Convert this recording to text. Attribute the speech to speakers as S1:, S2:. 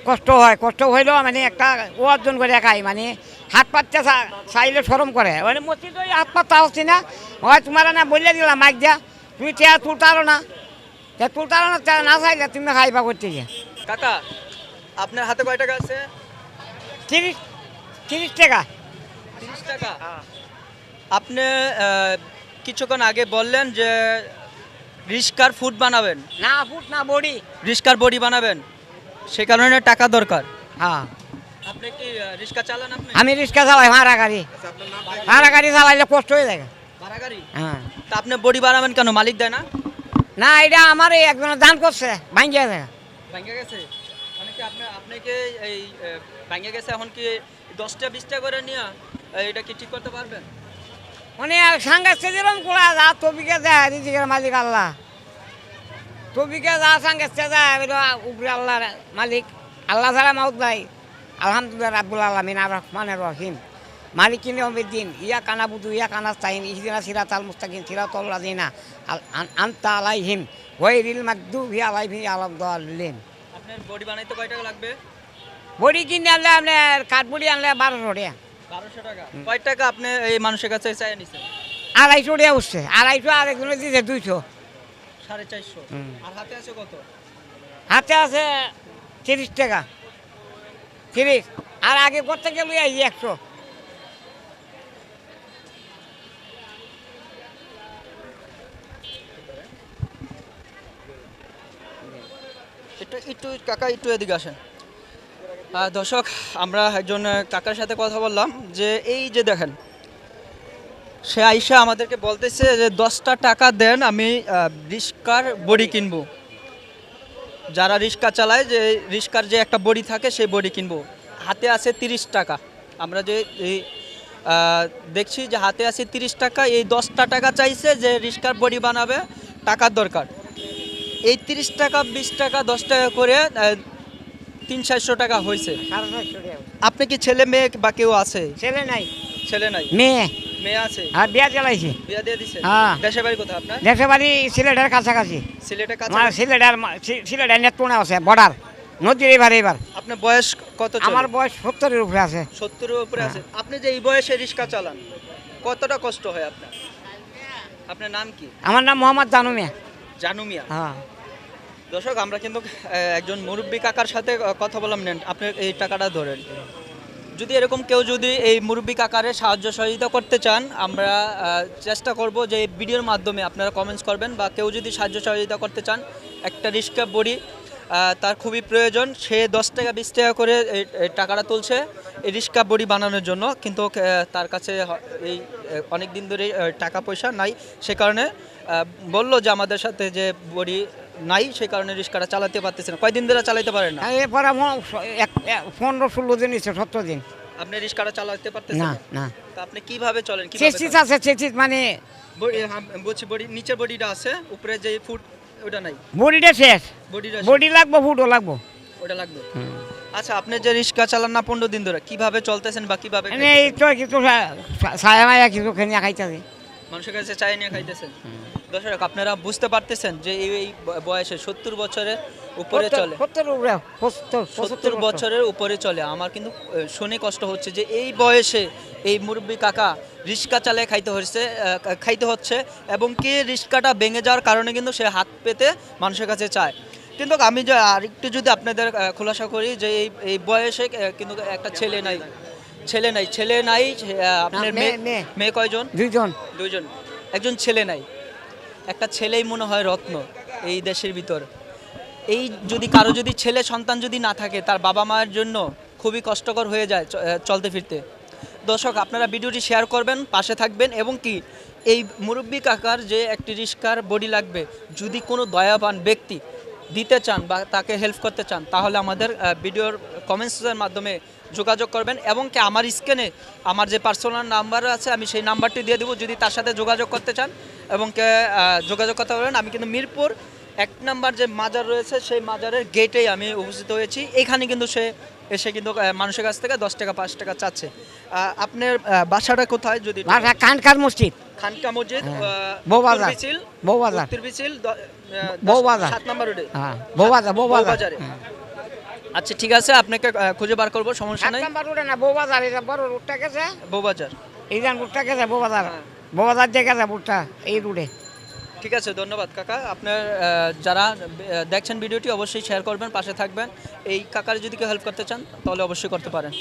S1: কষ্ট হয়, কষ্ট হইলেও মানে একটা অর্জন করে খাই, মানে হাত পাততে চাইলে সরম করে, মানে মসজিদ ওই হাত পাততে আসছি না, হয় তোমার না বললে দিলাম মাইক দিয়া তুমি চেয়ার তুলতারো না, তুলতারো না, না চাইলে তুমি খাইবা করতে গিয়ে।
S2: কাকা, আপনার হাতে কয় টাকা আছে?
S1: 30 টাকা।
S2: 30 টাকা। আপনি কিছুক্ষণ আগে বললেন যে রিস্কার ফুড বানাবেন।
S1: না ফুট না বডি।
S2: রিস্কার বডি বানাবেন, সে কারণে টাকা দরকার।
S1: হ্যাঁ,
S2: আপনি কি রিস্কা চালান? আপনি
S1: আমি রিক্সা চালাই, ভাড়া গাড়ি। ভাড়া গাড়ি চালাইলে কষ্ট হয়ে যায়।
S2: ভাড়া গাড়ি?
S1: হ্যাঁ।
S2: তা আপনি বডি বানাবেন কেন? মালিক দেয় না?
S1: না, এটা আমার এই একজনের দান করছে, ভাঙ্গিয়ে যায়।
S2: ভাঙে গেছে মানে কি? আপনাকে এই ভাঙে গেছে, এখন কি 10টা 20টা করে নিয়ে এটা কি ঠিক করতে পারবেন?
S1: মানে সাংঘাতিক যেরকম কোলা যা তবিকে যায় রিজিকের মালিক আল্লাহ, তবিকে যা সাংঘাতিক যায় এটা উপরে আল্লাহ মালিক, আল্লাহ ছাড়া মাউত নাই। আলহামদুলিল্লাহ রাব্বুল আলামিন আর রহমানের রহিম মালিক ইয়াউমিদ্দিন ইয়া কানা বুদু ইয়া কানা স্তাইন ইহদিনা সিরাতাল মুস্তাকিম সিরাতাল লাযিনা আনতা আলাইহিম গায়রিল মাগদুবি আলাইহিম ওয়ালাদ-দাল্লিন।
S2: আপনার বডি বানাইতে কয় টাকা লাগবে?
S1: বডি কিনে আনলে আপনার কাঠবডি আনলে 1200 টাকা।
S2: 1200 টাকা? কয় টাকা আপনি এই মানুষের কাছে চাই নিছেন?
S1: 250 টাকা উঠছে, 250, আরেকজনে দিছে 200।
S2: 450। আর হাতে আছে কত?
S1: হাতে আছে 30 টাকা। 30, আর আগে করতে গেলে 100।
S2: একটু কাকা একটু এদিকে আসেন। দর্শক, আমরা একজন কাকার সাথে কথা বললাম যে এই যে দেখেন, সে আইসা আমাদেরকে বলতেছে যে 10টা টাকা দেন, আমি রিস্কার বডি কিনবো। যারা রিস্কা চালায়, যে রিস্কার যে একটা বডি থাকে সেই বডি কিনবো। হাতে আছে 30 টাকা। আমরা যে এই দেখছি যে হাতে আছে 30 টাকা, এই 10টা টাকা চাইছে যে রিস্কার বডি বানাবে, টাকার দরকার। এই 30 টাকা 20 টাকা 10 টাকা করে 300-400 টাকা হয়েছে।
S1: 450 টাকা।
S2: আপনি কি ছেলে মেয়ে বা কেউ আছে?
S1: ছেলে নাই,
S2: ছেলে নাই,
S1: মেয়ে।
S2: মেয়ে আছে।
S1: আর বিয়া চালাইছে।
S2: বিয়া দিয়ে দিছে?
S1: হ্যাঁ।
S2: দেশের বাড়ি কোথায় আপনার?
S1: দেশের বাড়ি সিলেটের কাছাকাছি।
S2: সিলেটের কাছে?
S1: আমার সিলেটের নেত্রকোনা আছে, বর্ডার নদীর এবার।
S2: আপনার বয়স কত চলে?
S1: আমার বয়স 70-এর উপরে আছে।
S2: 70-এর উপরে আছে। আপনি যে এই বয়সে রিক্সা চালান, কতটা কষ্ট হয় আপনার? আপনার নাম কি?
S1: আমার নাম মোহাম্মদ জানু মিয়া।
S2: জানু মিয়া।
S1: হ্যাঁ।
S2: দর্শক, আমরা কিন্তু একজন মুরব্বী কাকার সাথে কথা বললাম। নেন, আপনি এই টাকাটা ধরেন। যদি এরকম কেউ যদি এই মুরব্বী কাকারে সাহায্য সহযোগিতা করতে চান, আমরা চেষ্টা করব যে এই ভিডিওর মাধ্যমে আপনারা কমেন্টস করবেন, বা কেউ যদি সাহায্য সহযোগিতা করতে চান, একটা রিক্সা বডি তার খুবই প্রয়োজন। সে 10 টাকা 20 টাকা করে এই টাকাটা তুলছে এই রিক্সা বডি বানানোর জন্য, কিন্তু তার কাছে এই অনেক দিন ধরে টাকা পয়সা নাই। সে কারণে বললো যে আমাদের সাথে যে বডি নাই, সে কারণে রিক্সাটা চালাতে পারতেছে না। কয়দিন ধরে চালাতে পারেন না?
S1: এরপরে 15-16 দিন নিচ্ছে, 17 দিন।
S2: আপনি রিক্সাটা চালাতে পারতেছেন
S1: না
S2: না?
S1: না,
S2: তা আপনি কিভাবে চলেন?
S1: চেচিস আছে, চেচিস মানে
S2: বলছি বডি, নিচের বডিটা আছে, উপরে যে ফুট ওটা নাই।
S1: বডিটা শেষ,
S2: বডিটা
S1: বডি লাগবো, ফুটও লাগবো।
S2: ওটা লাগবে। আচ্ছা, আপনি যে রিক্সা চালান না 15 দিন ধরে, কিভাবে চলতেছেন বা কিভাবে
S1: এই তো কিছু ছায়া মায়া কিছু খেয়ে খাইতেছে,
S2: মানুষের কাছে চাই নিয়ে খাইতেছেন? দর্শক, আপনারা বুঝতে পারতেছেন যে এই বয়সে 70 বছরের উপরে চলে, 70 বছরের উপরে চলে। আমার কিন্তু শুনে কষ্ট হচ্ছে যে এই বয়সে এই মুরব্বী কাকা রিক্সা চালিয়ে খাইতে হচ্ছে, এবং কি রিক্সাটা ভেঙে যাওয়ার কারণে কিন্তু সে হাত পেতে মানুষের কাছে চায়। কিন্তু আমি যে আরেকটু যদি আপনাদের খোলাসা করি যে এই বয়সে কিন্তু একটা ছেলে নাই। আপনার মেয়ে কয়জন? দুইজন। একজন ছেলে নাই। একটা ছেলেই মনে হয় রত্ন এই দেশের ভিতর। এই যদি কারো যদি ছেলে সন্তান যদি না থাকে, তার বাবা মায়ের জন্য খুবই কষ্টকর হয়ে যায় চলতে ফিরতে। দর্শক, আপনারা ভিডিওটি শেয়ার করবেন, পাশে থাকবেন, এবং কি এই মুরব্বী কাকার যে একটি রিক্সার বডি লাগবে, যদি কোনো দয়াবান ব্যক্তি দিতে চান বা তাকে হেল্প করতে চান, তাহলে আমাদের ভিডিওর কমেন্টসের মাধ্যমে যোগাযোগ করবেন, এবং কি আমার স্ক্রিনে আমার যে পার্সোনাল নাম্বার আছে আমি সেই নাম্বারটি দিয়ে দেবো, যদি তার সাথে যোগাযোগ করতে চান এবং কে যোগাযোগ করতে পারবেন। আমি কিন্তু মিরপুর 1 নম্বর যে মাজার রয়েছে সেই মাজারের গেটেই আমি উপস্থিত হয়েছি। এখানে কিন্তু সে এসে কিন্তু মানুষের কাছ থেকে 10 টাকা 5 টাকা চাচ্ছে। আপনার বাসাটা কোথায়? যদি
S1: খানকার মসজিদ,
S2: খানকা মসজিদ,
S1: বউবাজার,
S2: উত্তর বিচিল,
S1: 7
S2: নম্বর রোডে,
S1: বউবাজারে।
S2: আচ্ছা ঠিক আছে, আপনাকে খুঁজে বার করবো, সমস্যা
S1: সাত
S2: নাই।
S1: নাম্বার রোডে না বউবাজার, এটা বড় রোডটা গেছে,
S2: বউবাজার।
S1: এই যান রোডটা গেছে বউবাজার,
S2: হ্যাঁ।
S1: বউবাজার দিয়ে গেছে রোডটা এই রোডে।
S2: ঠিক আছে, ধন্যবাদ কাকা। আপনার যারা দেখছেন ভিডিওটি অবশ্যই শেয়ার করবেন, পাশে থাকবেন। এই কাকার যদি কেউ হেল্প করতে চান তাহলে অবশ্যই করতে পারেন।